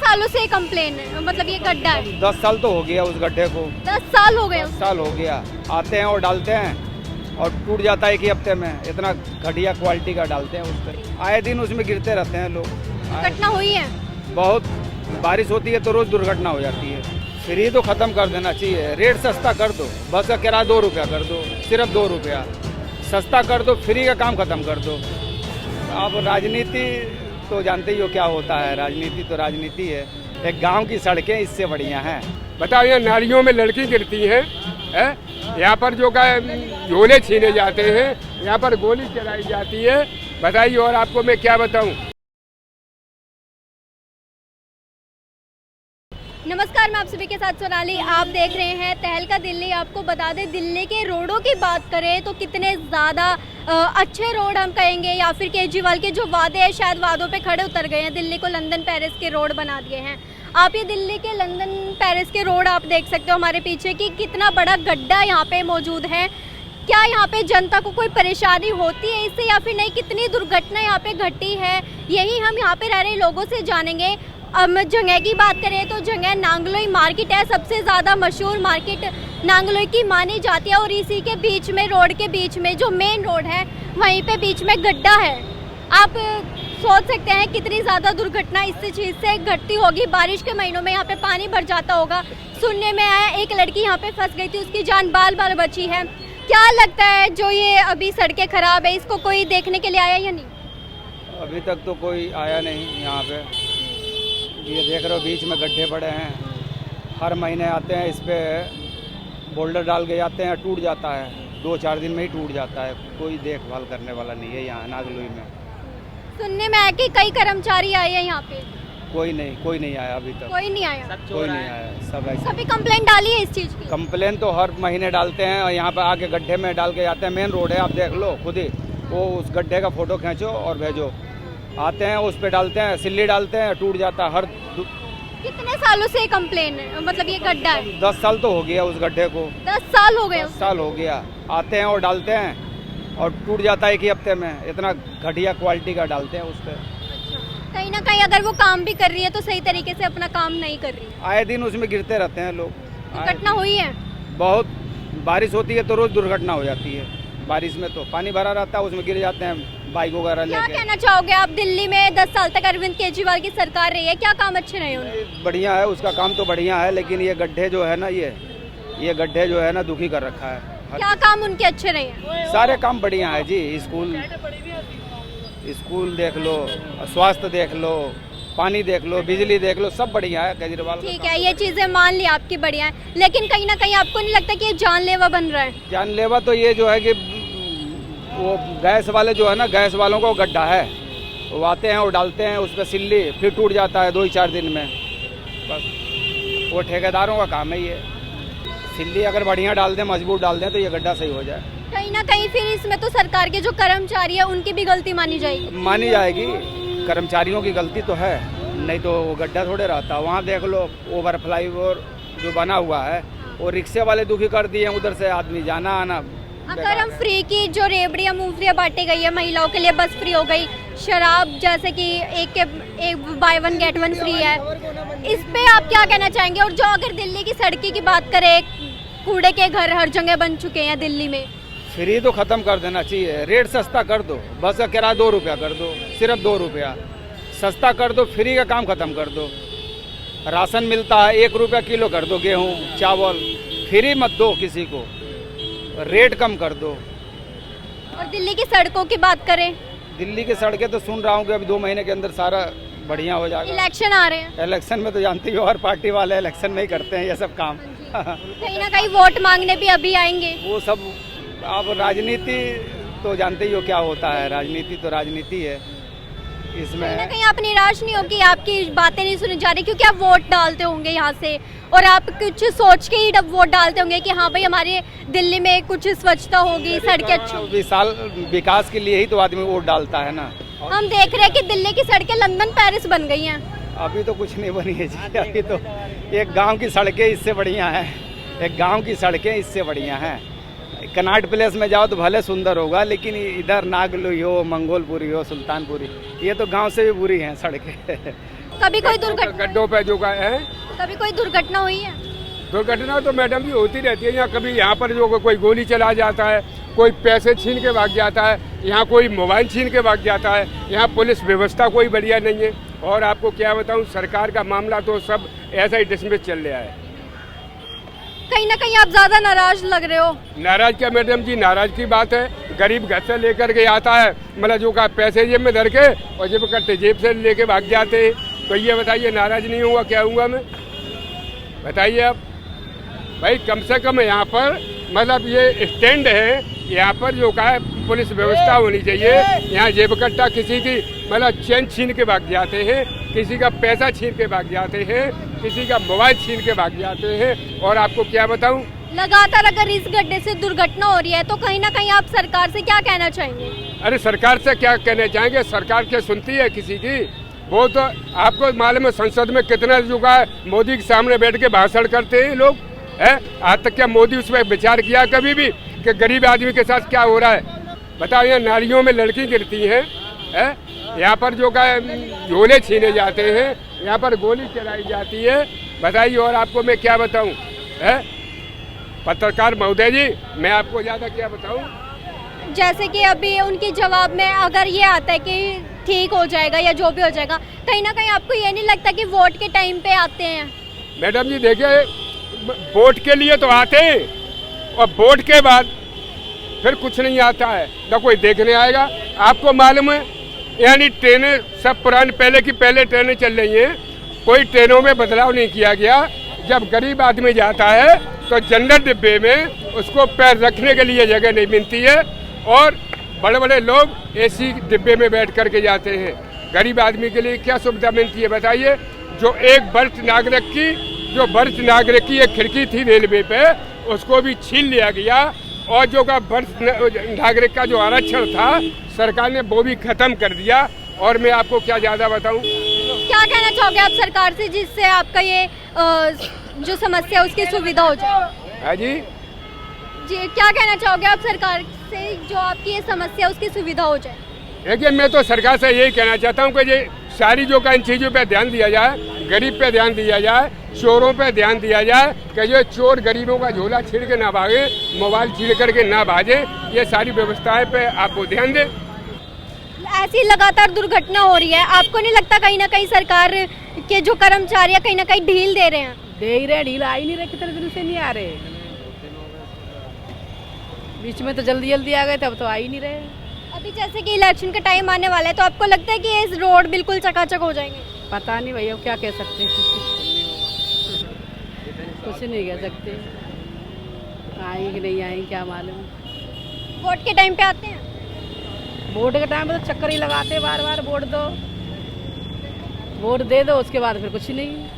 सालों से कंप्लेन है, मतलब ये गड्ढा है? 10 साल तो हो गया उस गड्ढे को। 10 साल हो गए? 10 साल हो गया। आते हैं और डालते हैं और टूट जाता है एक ही हफ्ते में। इतना घटिया क्वालिटी का डालते हैं उस पर। आए दिन उसमें गिरते रहते हैं लोग। दुर्घटना हुई है? बहुत बारिश होती है तो रोज दुर्घटना हो जाती है। फ्री तो खत्म कर देना चाहिए, रेट सस्ता कर दो। बस का किराया 2 रुपया कर दो, सिर्फ 2 रुपया सस्ता कर दो, फ्री का काम खत्म कर दो। अब राजनीति तो जानते ही हो क्या होता है। राजनीति तो राजनीति है। एक गांव की सड़कें इससे बढ़िया हैं। बताओ, ये नालियों में लड़की गिरती है, यहाँ पर जो का झोले छीने जाते हैं, यहाँ पर गोली चलाई जाती है। बताइए, और आपको मैं क्या बताऊं। नमस्कार, मैं आप सभी के साथ सोनाली। आप देख रहे हैं तहलका दिल्ली। आपको बता दें, दिल्ली के रोडों की बात करें तो कितने ज़्यादा अच्छे रोड हम कहेंगे, या फिर केजरीवाल के जो वादे हैं शायद वादों पे खड़े उतर गए हैं। दिल्ली को लंदन पेरिस के रोड बना दिए हैं। आप ये दिल्ली के लंदन पेरिस के रोड आप देख सकते हो हमारे पीछे कि कितना बड़ा गड्ढा यहाँ पे मौजूद है। क्या यहाँ पे जनता को कोई परेशानी होती है इससे, या फिर नहीं? कितनी दुर्घटना यहाँ पे घटी है, यही हम यहाँ पे रह रहे लोगों से जानेंगे। अब जगह की बात करें तो जगह नांगलोई मार्केट है, सबसे ज़्यादा मशहूर मार्केट नांगलोई की मानी जाती है। और इसी के बीच में, रोड के बीच में जो मेन रोड है, वहीं पे बीच में गड्ढा है। आप सोच सकते हैं कितनी ज़्यादा दुर्घटना इस चीज़ से घटती होगी। बारिश के महीनों में यहाँ पे पानी भर जाता होगा। सुनने में आया एक लड़की यहाँ पे फंस गई थी, उसकी जान बाल बाल बची है। क्या लगता है जो ये अभी सड़कें खराब है, इसको कोई देखने के लिए आया या नहीं? अभी तक तो कोई आया नहीं यहाँ पे। ये देख रहे हो बीच में गड्ढे पड़े हैं। हर महीने आते हैं, इस पे बोल्डर डाल के जाते हैं, टूट जाता है। 2-4 दिन में ही टूट जाता है। कोई देखभाल करने वाला नहीं है यहाँ नागलोई में। सुनने में आया कि कई कर्मचारी आए हैं यहाँ पे। कोई नहीं आया अभी तक। कोई नहीं आया? कोई नहीं आया। सब ऐसे सभी कंप्लेंट डाली है इस चीज़ की? कंप्लेन तो हर महीने डालते हैं और यहाँ पर आके गड्ढे में डाल के जाते हैं। मेन रोड है, आप देख लो खुद ही। वो उस गड्ढे का फोटो खींचो और भेजो। आते हैं, उस पे डालते हैं, सिल्ली डालते हैं, टूट जाता है। कितने सालों से कंप्लेन है, मतलब ये गड्ढा है? 10 साल तो हो गया उस गड्ढे को। 10 साल हो गए? 10 साल हो गया। आते हैं और डालते हैं और टूट जाता है एक ही हफ्ते में। इतना घटिया क्वालिटी का डालते हैं उस पर। कहीं ना कहीं अगर वो काम भी कर रही है तो सही तरीके से अपना काम नहीं कर रही। आए दिन उसमें गिरते रहते हैं लोग। दुर्घटना हुई है? बहुत बारिश होती है तो रोज दुर्घटना हो जाती है। बारिश में तो पानी भरा रहता है, उसमें गिर जाते हैं बाइक वगैरह लेके। क्या कहना चाहोगे आप? दिल्ली में 10 साल तक अरविंद केजरीवाल की सरकार रही है, क्या काम अच्छे रहे उन्हें? बढ़िया है, उसका काम तो बढ़िया है, लेकिन ये गड्ढे जो है ना, ये गड्ढे जो है ना, दुखी कर रखा है। क्या काम उनके अच्छे रहे हैं? सारे काम बढ़िया है जी। स्कूल देख लो, स्वास्थ्य देख लो, पानी देख लो, बिजली देख लो, सब बढ़िया है केजरीवाल। ठीक है, ये चीजें मान ली आपकी बढ़िया है, लेकिन कहीं ना कहीं आपको नहीं लगता कि ये जानलेवा बन रहा है? जानलेवा तो ये जो है कि वो गैस वाले जो है ना, गैस वालों को गड्ढा है, वो आते हैं और डालते हैं उस पर सिल्ली, फिर टूट जाता है 2-4 दिन में। बस वो ठेकेदारों का काम है ये। सिल्ली अगर बढ़िया डाल दें, मजबूत डाल दें, तो ये गड्ढा सही हो जाए। कहीं ना कहीं फिर इसमें तो सरकार के जो कर्मचारी है उनकी भी गलती मानी जाएगी? मानी जाएगी। कर्मचारियों की गलती तो है, नहीं तो वो गड्ढा थोड़े रहता। वहाँ देख लो ओवरफ्लाई जो बना हुआ है, वो रिक्शे वाले दुखी कर दिए, उधर से आदमी जाना आना। अगर हम फ्री की जो रेबड़ियाँ मूंगफलियाँ बांटी गई है महिलाओं के लिए, बस फ्री हो गई, शराब जैसे कि एक बाय 1 गेट 1 फ्री है, इस पे आप क्या कहना चाहेंगे? और जो अगर दिल्ली की सड़की की बात करें, कूड़े के घर हर जगह बन चुके हैं दिल्ली में। फ्री तो खत्म कर देना चाहिए, रेट सस्ता कर दो। बस का किराया 2 रुपया कर दो, सिर्फ 2 रुपया सस्ता कर दो, फ्री का काम खत्म कर दो। राशन मिलता है 1 रुपया किलो कर दो, गेहूँ चावल फ्री मत दो किसी को, रेट कम कर दो। और दिल्ली की सड़कों की बात करें? दिल्ली की सड़कें तो सुन रहा हूँ कि अभी 2 महीने के अंदर सारा बढ़िया हो जाएगा। इलेक्शन आ रहे हैं, इलेक्शन में तो जानती हो हर पार्टी वाले इलेक्शन में ही करते हैं ये सब काम। कहीं ना कहीं वोट मांगने भी अभी आएंगे वो सब। अब राजनीति तो जानते ही हो क्या होता है। राजनीति तो राजनीति है। इसमें कहीं ना कहीं आप निराश नहीं हो कि आपकी बातें नहीं सुनी जा रही, क्योंकि आप वोट डालते होंगे यहाँ से और आप कुछ सोच के ही वोट डालते होंगे कि हाँ भाई हमारे दिल्ली में कुछ स्वच्छता होगी, सड़कें अच्छी होगी। विशाल विकास के लिए ही तो आदमी वोट डालता है ना। हम देख रहे हैं कि दिल्ली की सड़कें लंदन पेरिस बन गई हैं। अभी तो कुछ नहीं बनी है जी। अभी तो एक गांव की सड़कें इससे बढ़िया हैं। एक गांव की सड़कें इससे बढ़िया हैं। कनाट प्लेस में जाओ तो भले सुंदर होगा, लेकिन इधर नागलोई हो, मंगोलपुरी हो, सुल्तानपुरी, ये तो गांव से भी बुरी हैं सड़कें। कभी कोई दुर्घटना गड्ढों पे जो है कभी कोई दुर्घटना हुई है? दुर्घटना तो मैडम जी होती रहती है। यहाँ कभी यहाँ पर जो कोई गोली चला जाता है, कोई पैसे छीन के भाग जाता है, यहाँ कोई मोबाइल छीन के भाग जाता है। यहाँ पुलिस व्यवस्था कोई बढ़िया नहीं है। और आपको क्या बताऊँ, सरकार का मामला तो सब ऐसा ही डिसमिस चल रहा है। कहीं ना कहीं आप ज्यादा नाराज लग रहे हो। नाराज क्या मैडम जी, नाराज की बात है। गरीब घर से लेकर के आता है, मतलब जो का पैसे जेब में धर के और जेब कट्टे जेब से लेके भाग जाते हैं। तो ये बताइए, नाराज नहीं हुआ क्या हुआ मैं? बताइए आप भाई। कम से कम यहाँ पर मतलब ये स्टैंड है, यहाँ पर जो का है पुलिस व्यवस्था होनी चाहिए। यहाँ जेब कट्टा किसी की मतलब चेन छीन के भाग जाते हैं, किसी का पैसा छीन के भाग जाते हैं, किसी का मोबाइल छीन के भाग जाते हैं। और आपको क्या बताऊं, लगातार अगर इस गड्ढे से दुर्घटना हो रही है तो कहीं ना कहीं आप सरकार से क्या कहना चाहेंगे? अरे सरकार से क्या कहना चाहेंगे, सरकार क्या सुनती है किसी की? वो तो आपको मालूम है संसद में कितना जो है मोदी के सामने बैठ के भाषण करते हैं लोग है। आज तक क्या मोदी उस पर विचार किया कभी भी कि गरीब आदमी के साथ क्या हो रहा है? बताओ, यहाँ नालियों में लड़की गिरती है, यहाँ पर जो है झोले छीने जाते हैं, यहाँ पर गोली चलाई जाती है। बताइए, और आपको मैं क्या बताऊँ है पत्रकार महोदय जी, मैं आपको ज़्यादा क्या बताऊँ? जैसे कि अभी उनके जवाब में अगर ये आता है कि ठीक हो जाएगा या जो भी हो जाएगा, कहीं ना कहीं आपको ये नहीं लगता कि वोट के टाइम पे आते हैं? मैडम जी देखिए, वोट के लिए तो आते हैं और वोट के बाद फिर कुछ नहीं आता है, ना कोई देखने आएगा। आपको मालूम है, यानी ट्रेनें सब पुरानी पहले की पहले ट्रेनें चल रही हैं, कोई ट्रेनों में बदलाव नहीं किया गया। जब गरीब आदमी जाता है तो जनरल डिब्बे में उसको पैर रखने के लिए जगह नहीं मिलती है और बड़े बड़े लोग एसी डिब्बे में बैठ करके जाते हैं। गरीब आदमी के लिए क्या सुविधा मिलती है बताइए? जो एक वरिष्ठ नागरिक की एक खिड़की थी रेलवे पे, उसको भी छीन लिया गया। और जो का वरिष्ठ नागरिक का जो आरक्षण था, सरकार ने वो भी खत्म कर दिया। और मैं आपको क्या ज़्यादा बताऊं? क्या कहना चाहोगे आप सरकार से जिससे आपका ये जो समस्या है उसकी सुविधा हो जाए? हाँ जी, क्या कहना चाहोगे आप सरकार से जो आपकी ये समस्या उसकी सुविधा हो जाए? देखिए, मैं तो सरकार से यही कहना चाहता हूँ कि ये सारी जो का इन चीज़ों पे ध्यान दिया जाए, गरीब पे ध्यान दिया जाए, चोरों पे ध्यान दिया जाए कि जो चोर गरीबों का झोला छीड़ के ना भागे, मोबाइल छीड़ करके ना भागे। ये सारी व्यवस्थाएं पे आपको ध्यान दें। ऐसी लगातार दुर्घटना हो रही है, आपको नहीं लगता कहीं ना कहीं सरकार के जो कर्मचारी है कहीं ना कहीं ढील दे रहे हैं? दे ही रहे, ढील आ ही नहीं रहे, कितने दिन से नहीं आ रहे। बीच में तो जल्दी जल्दी आ गए थे, अब तो आ ही नहीं रहे। अभी जैसे कि इलेक्शन का टाइम आने वाला है, तो आपको लगता है कि इस रोड बिल्कुल चकाचक हो जाएंगे? पता नहीं भैया, क्या कह सकते हैं। कुछ नहीं कह सकते, आएंगे कि नहीं आएंगे क्या मालूम। वोट के टाइम पे आते हैं? वोट के टाइम पे तो चक्कर ही लगाते बार बार, वोट दो, वोट दे दो, उसके बाद फिर कुछ नहीं।